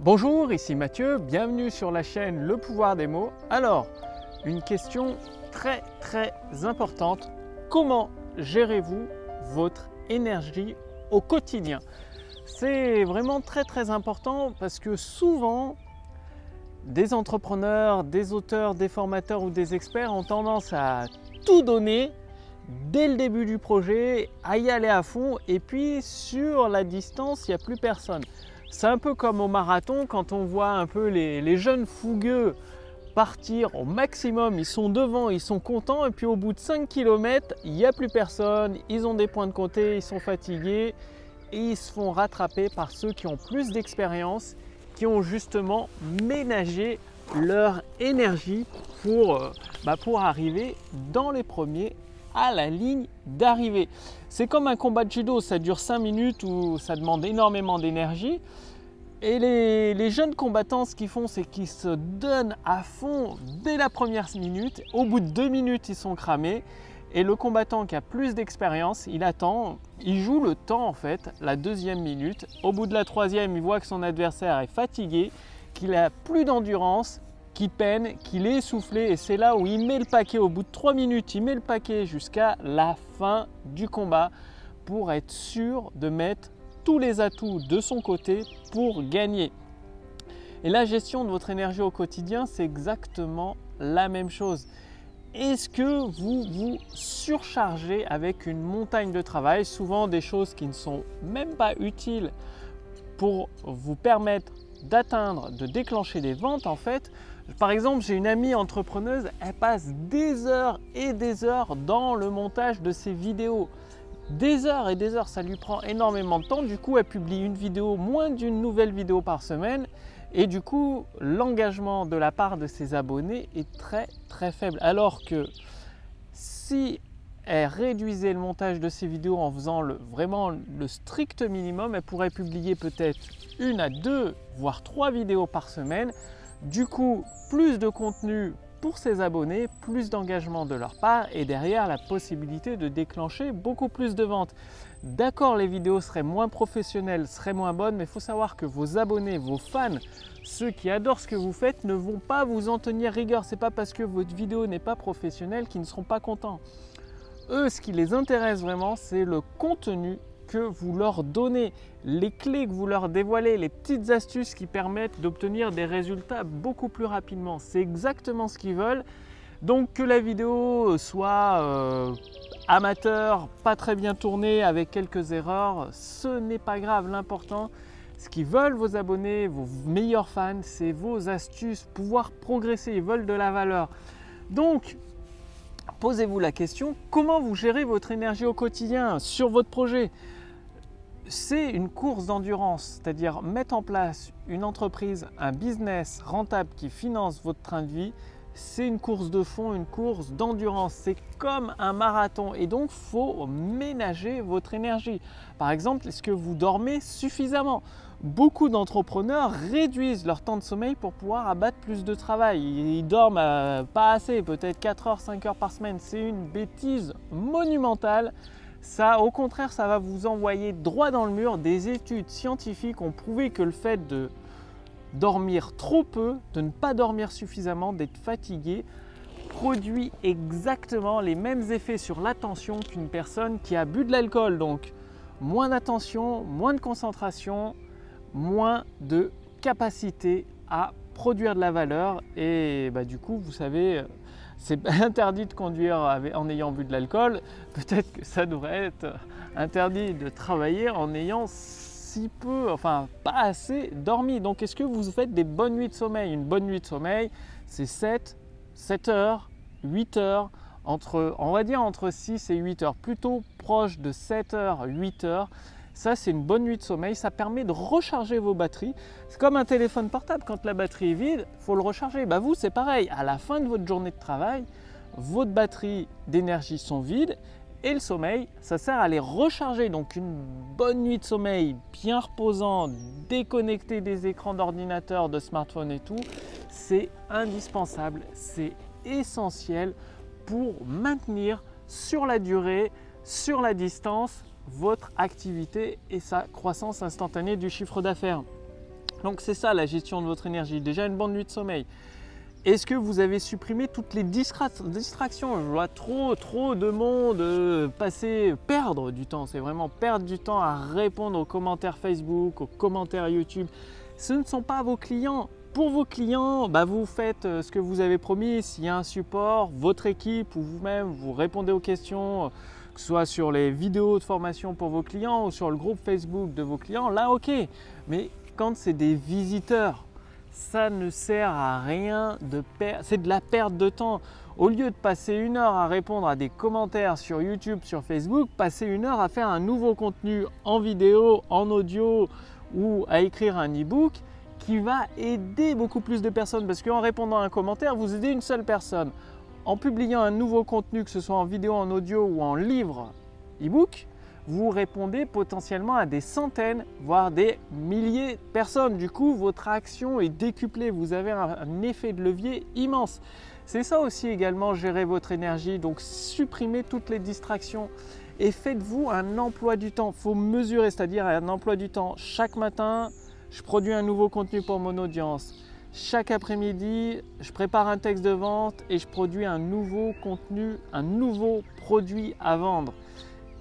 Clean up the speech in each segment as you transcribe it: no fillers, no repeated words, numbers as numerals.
Bonjour, ici Mathieu, bienvenue sur la chaîne Le Pouvoir des mots. Alors, une question très importante, comment gérez-vous votre énergie au quotidien? C'est vraiment très important parce que souvent, des entrepreneurs, des auteurs, des formateurs ou des experts ont tendance à tout donner dès le début du projet, à y aller à fond et puis sur la distance, il n'y a plus personne. C'est un peu comme au marathon quand on voit un peu les jeunes fougueux partir au maximum, ils sont devant, ils sont contents et puis au bout de 5 km, il n'y a plus personne, ils ont des points de côté, ils sont fatigués et ils se font rattraper par ceux qui ont plus d'expérience, qui ont justement ménagé leur énergie pour arriver dans les premiers à la ligne d'arrivée. C'est comme un combat de judo, ça dure 5 minutes où ça demande énormément d'énergie. Et les jeunes combattants, ce qu'ils font, c'est qu'ils se donnent à fond dès la première minute. Au bout de 2 minutes, ils sont cramés. Et le combattant qui a plus d'expérience, il attend, il joue le temps en fait, la deuxième minute. Au bout de la troisième, il voit que son adversaire est fatigué, qu'il a plus d'endurance, qu'il peine, qu'il est essoufflé. Et c'est là où il met le paquet. Au bout de 3 minutes, il met le paquet jusqu'à la fin du combat pour être sûr de mettre tous les atouts de son côté pour gagner. Et la gestion de votre énergie au quotidien, c'est exactement la même chose. Est-ce que vous vous surchargez avec une montagne de travail, souvent des choses qui ne sont même pas utiles pour vous permettre d'atteindre, de déclencher des ventes en fait? Par exemple, j'ai une amie entrepreneuse, elle passe des heures et des heures dans le montage de ses vidéos. Des heures et des heures, ça lui prend énormément de temps. Du coup, elle publie une vidéo, moins d'une nouvelle vidéo par semaine. Et du coup, l'engagement de la part de ses abonnés est très faible. Alors que si elle réduisait le montage de ses vidéos en faisant vraiment le strict minimum, elle pourrait publier peut-être 1 à 2, voire 3 vidéos par semaine. Du coup, plus de contenu pour ses abonnés, plus d'engagement de leur part et derrière la possibilité de déclencher beaucoup plus de ventes. D'accord, les vidéos seraient moins professionnelles, seraient moins bonnes, mais il faut savoir que vos abonnés, vos fans, ceux qui adorent ce que vous faites ne vont pas vous en tenir rigueur. Ce n'est pas parce que votre vidéo n'est pas professionnelle qu'ils ne seront pas contents. Eux, ce qui les intéresse vraiment, c'est le contenu que vous leur donnez, les clés que vous leur dévoilez, les petites astuces qui permettent d'obtenir des résultats beaucoup plus rapidement. C'est exactement ce qu'ils veulent. Donc que la vidéo soit amateur, pas très bien tournée, avec quelques erreurs, ce n'est pas grave. L'important, ce qu'ils veulent vos abonnés, vos meilleurs fans, c'est vos astuces, pouvoir progresser, ils veulent de la valeur. Donc, posez-vous la question, comment vous gérez votre énergie au quotidien sur votre projet? C'est une course d'endurance, c'est-à-dire mettre en place une entreprise, un business rentable qui finance votre train de vie. C'est une course de fond, une course d'endurance. C'est comme un marathon et donc il faut ménager votre énergie. Par exemple, est-ce que vous dormez suffisamment? Beaucoup d'entrepreneurs réduisent leur temps de sommeil pour pouvoir abattre plus de travail. Ils dorment pas assez, peut-être 4 heures, 5 heures par semaine. C'est une bêtise monumentale. Ça, au contraire, ça va vous envoyer droit dans le mur. Des études scientifiques ont prouvé que le fait de dormir trop peu, de ne pas dormir suffisamment, d'être fatigué, produit exactement les mêmes effets sur l'attention qu'une personne qui a bu de l'alcool. Donc, moins d'attention, moins de concentration, moins de capacité à produire de la valeur. Et du coup, vous savez, c'est interdit de conduire en ayant bu de l'alcool. Peut-être que ça devrait être interdit de travailler en ayant si peu, enfin pas assez dormi. Donc est-ce que vous faites des bonnes nuits de sommeil? Une bonne nuit de sommeil, c'est 7 heures, 8 heures, on va dire entre 6 et 8 heures, plutôt proche de 7 heures, 8 heures. Ça, c'est une bonne nuit de sommeil. Ça permet de recharger vos batteries. C'est comme un téléphone portable. Quand la batterie est vide, il faut le recharger. Vous, c'est pareil. À la fin de votre journée de travail, votre batterie d'énergie sont vides et le sommeil, ça sert à les recharger. Donc, une bonne nuit de sommeil bien reposant, déconnecté des écrans d'ordinateur, de smartphone et tout, c'est indispensable. C'est essentiel pour maintenir sur la durée, sur la distance, votre activité et sa croissance instantanée du chiffre d'affaires. Donc c'est ça la gestion de votre énergie. Déjà une bonne nuit de sommeil. Est-ce que vous avez supprimé toutes les distractions? Je vois trop de monde perdre du temps. C'est vraiment perdre du temps à répondre aux commentaires Facebook, aux commentaires YouTube. Ce ne sont pas vos clients. Pour vos clients, vous faites ce que vous avez promis. S'il y a un support, votre équipe ou vous-même, vous répondez aux questions, que ce soit sur les vidéos de formation pour vos clients ou sur le groupe Facebook de vos clients, là ok. Mais quand c'est des visiteurs, ça ne sert à rien de perdre, c'est de la perte de temps. Au lieu de passer 1 heure à répondre à des commentaires sur YouTube, sur Facebook, passez 1 heure à faire un nouveau contenu en vidéo, en audio ou à écrire un e-book qui va aider beaucoup plus de personnes parce qu'en répondant à un commentaire, vous aidez une seule personne. En publiant un nouveau contenu, que ce soit en vidéo, en audio ou en livre e-book, vous répondez potentiellement à des centaines, voire des milliers de personnes. Du coup, votre action est décuplée. Vous avez un effet de levier immense. C'est ça aussi également, gérer votre énergie. Donc, supprimez toutes les distractions et faites-vous un emploi du temps. Il faut mesurer, c'est-à-dire un emploi du temps. Chaque matin, je produis un nouveau contenu pour mon audience. Chaque après-midi, je prépare un texte de vente et je produis un nouveau contenu, un nouveau produit à vendre.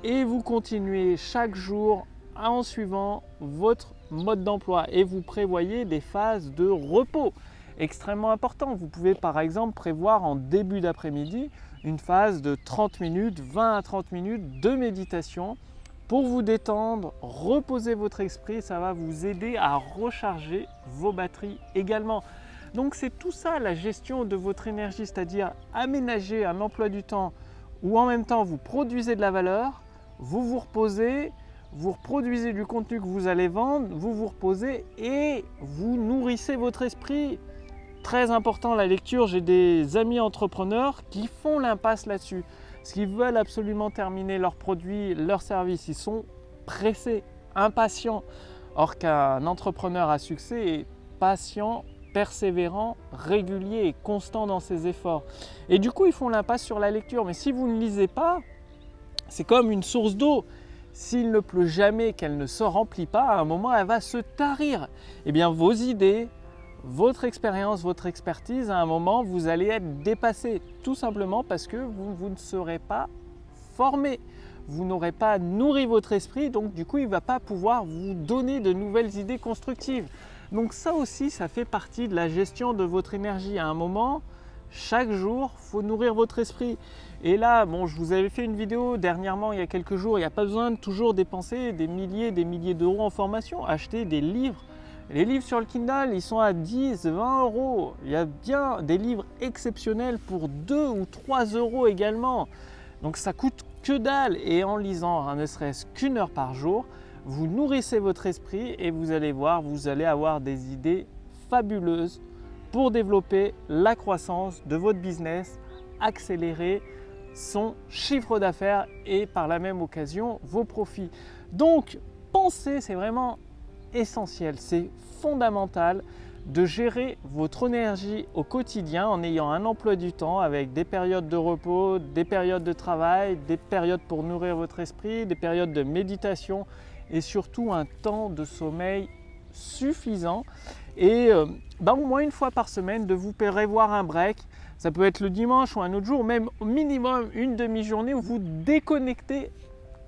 Et vous continuez chaque jour en suivant votre mode d'emploi et vous prévoyez des phases de repos extrêmement importantes. Vous pouvez par exemple prévoir en début d'après-midi une phase de 30 minutes, 20 à 30 minutes de méditation pour vous détendre, reposer votre esprit. Ça va vous aider à recharger vos batteries également. Donc c'est tout ça la gestion de votre énergie, c'est-à-dire aménager un emploi du temps où en même temps vous produisez de la valeur, vous vous reposez, vous reproduisez du contenu que vous allez vendre, vous vous reposez et vous nourrissez votre esprit. Très important la lecture, j'ai des amis entrepreneurs qui font l'impasse là-dessus. Parce qu'ils veulent absolument terminer leurs produits, leurs services. Ils sont pressés, impatients. Or qu'un entrepreneur à succès est patient, persévérant, régulier et constant dans ses efforts. Et du coup, ils font l'impasse sur la lecture. Mais si vous ne lisez pas, c'est comme une source d'eau. S'il ne pleut jamais, qu'elle ne se remplit pas, à un moment, elle va se tarir. Eh bien, vos idées, votre expérience, votre expertise, à un moment, vous allez être dépassé. Tout simplement parce que vous ne serez pas formé. Vous n'aurez pas nourri votre esprit, donc du coup, il ne va pas pouvoir vous donner de nouvelles idées constructives. Donc ça aussi, ça fait partie de la gestion de votre énergie. À un moment, chaque jour, il faut nourrir votre esprit. Et là, je vous avais fait une vidéo dernièrement, il y a quelques jours, il n'y a pas besoin de toujours dépenser des milliers d'euros en formation. Achetez des livres. Les livres sur le Kindle, ils sont à 10, 20 euros. Il y a bien des livres exceptionnels pour 2 ou 3 euros également. Donc ça coûte que dalle. Et en lisant ne serait-ce qu'1 heure par jour, vous nourrissez votre esprit et vous allez voir, vous allez avoir des idées fabuleuses pour développer la croissance de votre business, accélérer son chiffre d'affaires et par la même occasion vos profits. Donc pensez, c'est vraiment essentiel, c'est fondamental de gérer votre énergie au quotidien en ayant un emploi du temps avec des périodes de repos, des périodes de travail, des périodes pour nourrir votre esprit, des périodes de méditation et surtout un temps de sommeil suffisant et au moins une fois par semaine de vous prévoir un break. Ça peut être le dimanche ou un autre jour, même au minimum une demi-journée où vous déconnectez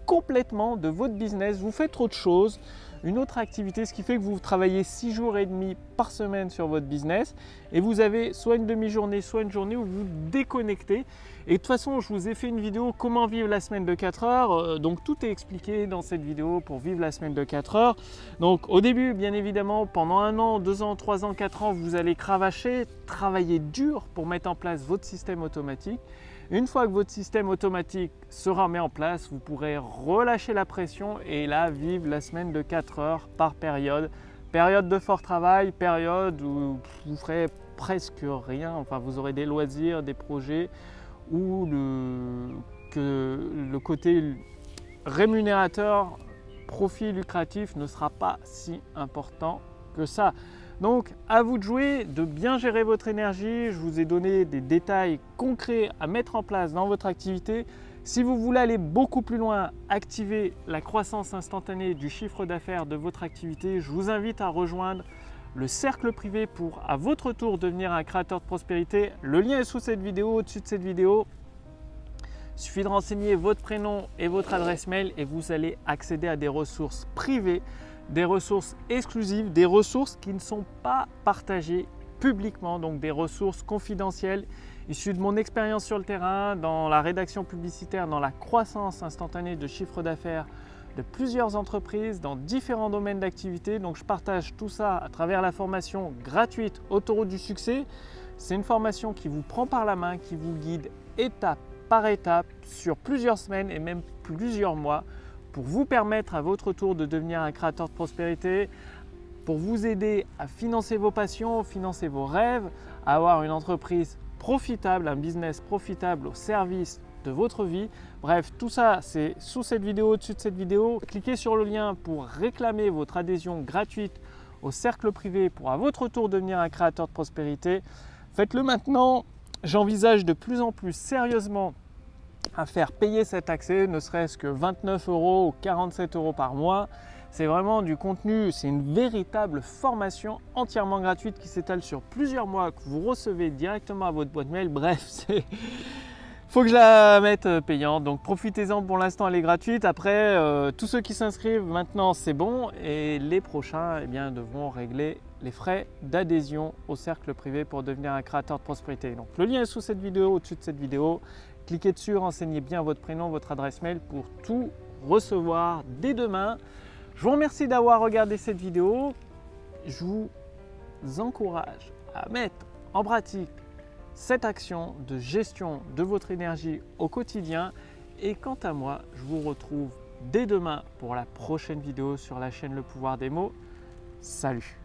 complètement de votre business, vous faites autre chose, une autre activité, ce qui fait que vous travaillez 6 jours et demi par semaine sur votre business et vous avez soit une demi-journée, soit une journée où vous déconnectez. Et de toute façon, je vous ai fait une vidéo comment vivre la semaine de 4 heures, donc tout est expliqué dans cette vidéo pour vivre la semaine de 4 heures. Donc au début, bien évidemment, pendant 1 an, 2 ans, 3 ans, 4 ans, vous allez cravacher, travailler dur pour mettre en place votre système automatique. Une fois que votre système automatique sera mis en place, vous pourrez relâcher la pression et là vivre la semaine de 4 heures par période. Période de fort travail, période où vous ferez presque rien, enfin vous aurez des loisirs, des projets où le côté rémunérateur, profit lucratif ne sera pas si important que ça. Donc à vous de jouer, de bien gérer votre énergie. Je vous ai donné des détails concrets à mettre en place dans votre activité. Si vous voulez aller beaucoup plus loin, activer la croissance instantanée du chiffre d'affaires de votre activité, je vous invite à rejoindre le cercle privé pour à votre tour devenir un créateur de prospérité. Le lien est sous cette vidéo, au-dessus de cette vidéo. Il suffit de renseigner votre prénom et votre adresse mail et vous allez accéder à des ressources privées, des ressources exclusives, des ressources qui ne sont pas partagées publiquement, donc des ressources confidentielles issues de mon expérience sur le terrain, dans la rédaction publicitaire, dans la croissance instantanée de chiffre d'affaires de plusieurs entreprises dans différents domaines d'activité. Donc je partage tout ça à travers la formation gratuite Autoroute du succès. C'est une formation qui vous prend par la main, qui vous guide étape par étape sur plusieurs semaines et même plusieurs mois pour vous permettre à votre tour de devenir un créateur de prospérité, pour vous aider à financer vos passions, financer vos rêves, à avoir une entreprise profitable, un business profitable au service de votre vie. Bref, tout ça c'est sous cette vidéo, au-dessus de cette vidéo. Cliquez sur le lien pour réclamer votre adhésion gratuite au cercle privé pour à votre tour devenir un créateur de prospérité. Faites-le maintenant. J'envisage de plus en plus sérieusement à faire payer cet accès, ne serait-ce que 29 € ou 47 € par mois. C'est vraiment du contenu, c'est une véritable formation entièrement gratuite qui s'étale sur plusieurs mois, que vous recevez directement à votre boîte mail. Bref, faut que je la mette payante, donc profitez-en. Pour l'instant elle est gratuite. Après, tous ceux qui s'inscrivent maintenant c'est bon, et les prochains devront régler les frais d'adhésion au cercle privé pour devenir un créateur de prospérité. Donc le lien est sous cette vidéo, au-dessus de cette vidéo. Cliquez dessus, renseignez bien votre prénom, votre adresse mail pour tout recevoir dès demain. Je vous remercie d'avoir regardé cette vidéo. Je vous encourage à mettre en pratique cette action de gestion de votre énergie au quotidien. Et quant à moi, je vous retrouve dès demain pour la prochaine vidéo sur la chaîne Le Pouvoir des mots. Salut!